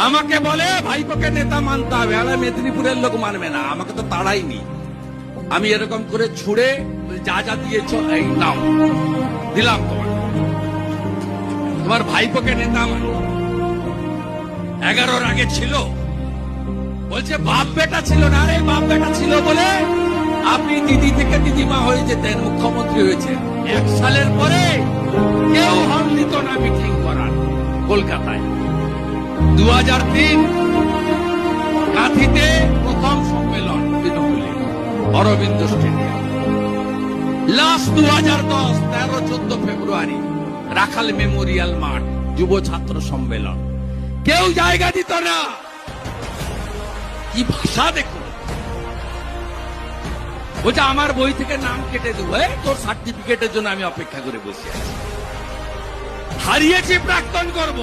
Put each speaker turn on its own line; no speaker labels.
আমাকে বলে ভাইপোকে নেতা মানতে হবে, আর মেদিনীপুরের লোক মানবে না, আমাকে তো তাড়াইনি। আমি এরকম করে ছুড়ে যা যা দিয়েছ এই নাও দিলাম তোমার ভাইপোকে নেতা মানো। 11-র আগে ছিল, বলছে বাপ বেটা ছিল না। আরে বাপ বেটা ছিল বলে আপনি দিদি থেকে দিদিমা হয়ে যেতেন, মুখ্যমন্ত্রী হয়েছে। 1 সালের পরে কেউ হল দিত না মিটিং করার কলকাতায়। 2003 কাঁথিতে প্রথম সম্মেলন তৃণমূলে, অরবিন্দ স্টেডিয়াম। লাস্ট 2010 13-14 ফেব্রুয়ারি রাখাল মেমোরিয়াল মাঠ, যুব ছাত্র সম্মেলন। কেউ জায়গা দিত না। কি ভাষা দেখুন। বলছে আমার বই থেকে নাম কেটে দেবো, তোর সার্টিফিকেটের জন্য আমি অপেক্ষা করে বসে আছি। হারিয়েছি প্রাক্তন করব।